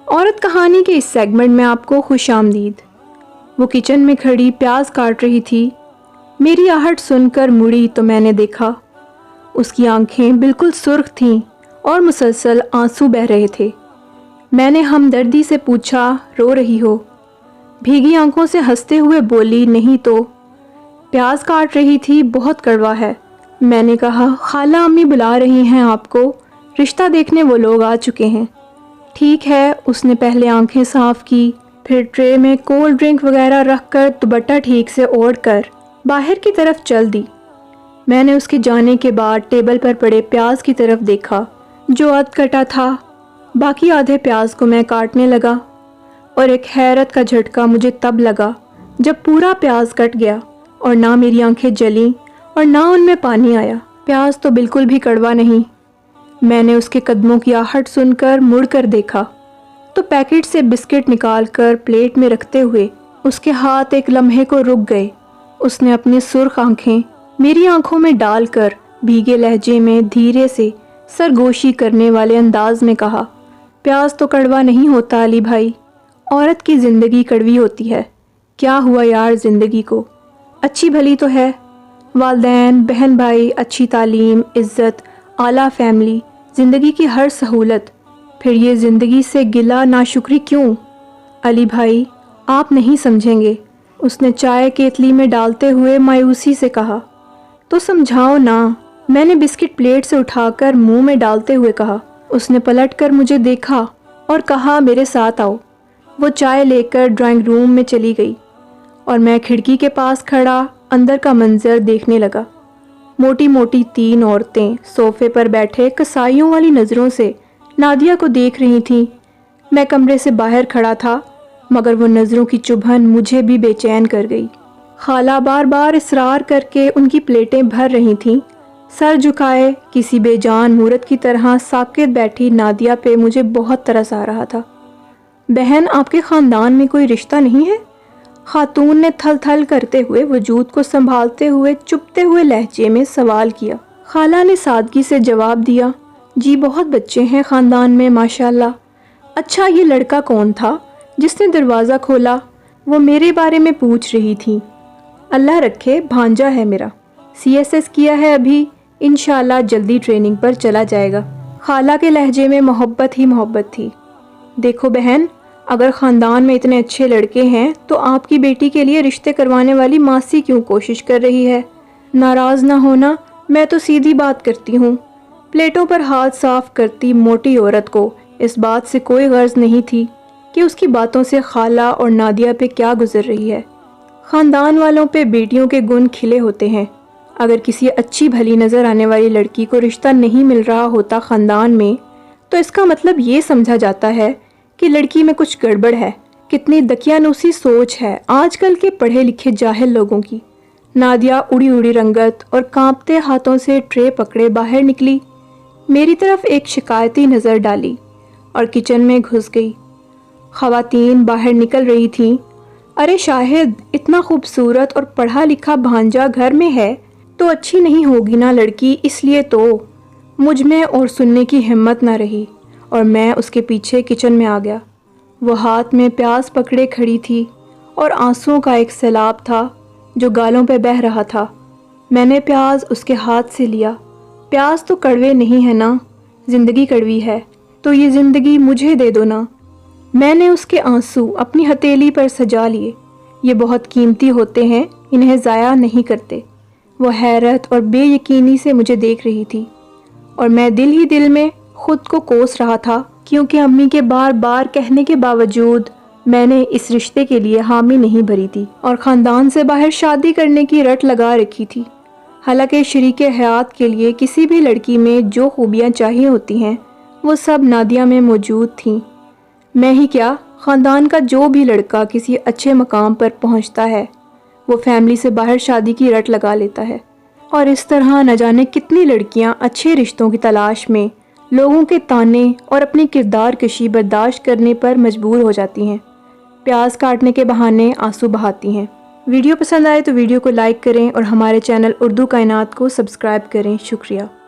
عورت کہانی کے اس سیگمنٹ میں آپ کو خوش آمدید۔ وہ کچن میں کھڑی پیاز کاٹ رہی تھی۔ میری آہٹ سن کر مڑی تو میں نے دیکھا اس کی آنکھیں بالکل سرخ تھیں اور مسلسل آنسو بہہ رہے تھے۔ میں نے ہمدردی سے پوچھا، رو رہی ہو؟ بھیگی آنکھوں سے ہنستے ہوئے بولی، نہیں تو۔ پیاز کاٹ رہی تھی، بہت کڑوا ہے۔ میں نے کہا، خالہ امی بلا رہی ہیں آپ کو، رشتہ دیکھنے وہ لوگ آ چکے ہیں۔ ٹھیک ہے۔ اس نے پہلے آنکھیں صاف کی، پھر ٹرے میں کولڈ ڈرنک وغیرہ رکھ کر دوپٹہ ٹھیک سے اوڑھ کر باہر کی طرف چل دی۔ میں نے اس کے جانے کے بعد ٹیبل پر پڑے پیاز کی طرف دیکھا جو ادھ کٹا تھا۔ باقی آدھے پیاز کو میں کاٹنے لگا اور ایک حیرت کا جھٹکا مجھے تب لگا جب پورا پیاز کٹ گیا اور نہ میری آنکھیں جلیں اور نہ ان میں پانی آیا۔ پیاز تو بالکل بھی کڑوا نہیں۔ میں نے اس کے قدموں کی آہٹ سن کر مڑ کر دیکھا تو پیکٹ سے بسکٹ نکال کر پلیٹ میں رکھتے ہوئے اس کے ہاتھ ایک لمحے کو رک گئے۔ اس نے اپنی سرخ آنکھیں میری آنکھوں میں ڈال کر بھیگے لہجے میں دھیرے سے سرگوشی کرنے والے انداز میں کہا، پیاز تو کڑوا نہیں ہوتا علی بھائی، عورت کی زندگی کڑوی ہوتی ہے۔ کیا ہوا یار زندگی کو؟ اچھی بھلی تو ہے، والدین، بہن بھائی، اچھی تعلیم، عزت، اعلیٰ فیملی، زندگی کی ہر سہولت، پھر یہ زندگی سے گلہ ناشکری کیوں؟ علی بھائی آپ نہیں سمجھیں گے، اس نے چائے کیتلی میں ڈالتے ہوئے مایوسی سے کہا۔ تو سمجھاؤ نا، میں نے بسکٹ پلیٹ سے اٹھا کر منہ میں ڈالتے ہوئے کہا۔ اس نے پلٹ کر مجھے دیکھا اور کہا، میرے ساتھ آؤ۔ وہ چائے لے کر ڈرائنگ روم میں چلی گئی اور میں کھڑکی کے پاس کھڑا اندر کا منظر دیکھنے لگا۔ موٹی موٹی تین عورتیں صوفے پر بیٹھے کسائیوں والی نظروں سے نادیہ کو دیکھ رہی تھیں۔ میں کمرے سے باہر کھڑا تھا مگر وہ نظروں کی چبھن مجھے بھی بے چین کر گئی۔ خالہ بار بار اصرار کر کے ان کی پلیٹیں بھر رہی تھیں۔ سر جھکائے کسی بے جان مورت کی طرح ساکت بیٹھی نادیہ پہ مجھے بہت ترس آ رہا تھا۔ بہن آپ کے خاندان میں کوئی رشتہ نہیں ہے؟ خاتون نے تھل تھل کرتے ہوئے وجود کو سنبھالتے ہوئے چپتے ہوئے لہجے میں سوال کیا۔ خالہ نے سادگی سے جواب دیا، جی بہت بچے ہیں خاندان میں ماشاءاللہ۔ اچھا یہ لڑکا کون تھا جس نے دروازہ کھولا؟ وہ میرے بارے میں پوچھ رہی تھی۔ اللہ رکھے، بھانجا ہے میرا، CSS کیا ہے ابھی، انشاءاللہ جلدی ٹریننگ پر چلا جائے گا۔ خالہ کے لہجے میں محبت ہی محبت تھی۔ دیکھو بہن، اگر خاندان میں اتنے اچھے لڑکے ہیں تو آپ کی بیٹی کے لیے رشتے کروانے والی ماسی کیوں کوشش کر رہی ہے؟ ناراض نہ ہونا، میں تو سیدھی بات کرتی ہوں۔ پلیٹوں پر ہاتھ صاف کرتی موٹی عورت کو اس بات سے کوئی غرض نہیں تھی کہ اس کی باتوں سے خالہ اور نادیہ پہ کیا گزر رہی ہے۔ خاندان والوں پہ بیٹیوں کے گن کھلے ہوتے ہیں۔ اگر کسی اچھی بھلی نظر آنے والی لڑکی کو رشتہ نہیں مل رہا ہوتا خاندان میں تو اس کا مطلب یہ سمجھا جاتا ہے کہ لڑکی میں کچھ گڑبڑ ہے۔ کتنی دقیانوسی سوچ ہے آج کل کے پڑھے لکھے جاہل لوگوں کی۔ نادیہ اڑی اڑی رنگت اور کانپتے ہاتھوں سے ٹرے پکڑے باہر نکلی، میری طرف ایک شکایتی نظر ڈالی اور کچن میں گھس گئی۔ خواتین باہر نکل رہی تھیں۔ ارے شاہد، اتنا خوبصورت اور پڑھا لکھا بھانجا گھر میں ہے تو اچھی نہیں ہوگی نا لڑکی، اس لیے تو۔ مجھ میں اور سننے کی ہمت نہ رہی اور میں اس کے پیچھے کچن میں آ گیا۔ وہ ہاتھ میں پیاز پکڑے کھڑی تھی اور آنسوؤں کا ایک سیلاب تھا جو گالوں پہ بہہ رہا تھا۔ میں نے پیاز اس کے ہاتھ سے لیا۔ پیاز تو کڑوے نہیں ہے نا، زندگی کڑوی ہے، تو یہ زندگی مجھے دے دو نا۔ میں نے اس کے آنسو اپنی ہتھیلی پر سجا لیے۔ یہ بہت قیمتی ہوتے ہیں، انہیں ضائع نہیں کرتے۔ وہ حیرت اور بے یقینی سے مجھے دیکھ رہی تھی اور میں دل ہی دل میں خود کو کوس رہا تھا کیونکہ امی کے بار بار کہنے کے باوجود میں نے اس رشتے کے لیے حامی نہیں بھری تھی اور خاندان سے باہر شادی کرنے کی رٹ لگا رکھی تھی۔ حالانکہ شریک حیات کے لیے کسی بھی لڑکی میں جو خوبیاں چاہیے ہوتی ہیں وہ سب نادیہ میں موجود تھیں۔ میں ہی کیا، خاندان کا جو بھی لڑکا کسی اچھے مقام پر پہنچتا ہے وہ فیملی سے باہر شادی کی رٹ لگا لیتا ہے اور اس طرح نہ جانے کتنی لڑکیاں اچھے رشتوں کی تلاش میں لوگوں کے تانے اور اپنی کردار کشی برداشت کرنے پر مجبور ہو جاتی ہیں، پیاز کاٹنے کے بہانے آنسو بہاتی ہیں۔ ویڈیو پسند آئے تو ویڈیو کو لائک کریں اور ہمارے چینل اردو کائنات کو سبسکرائب کریں۔ شکریہ۔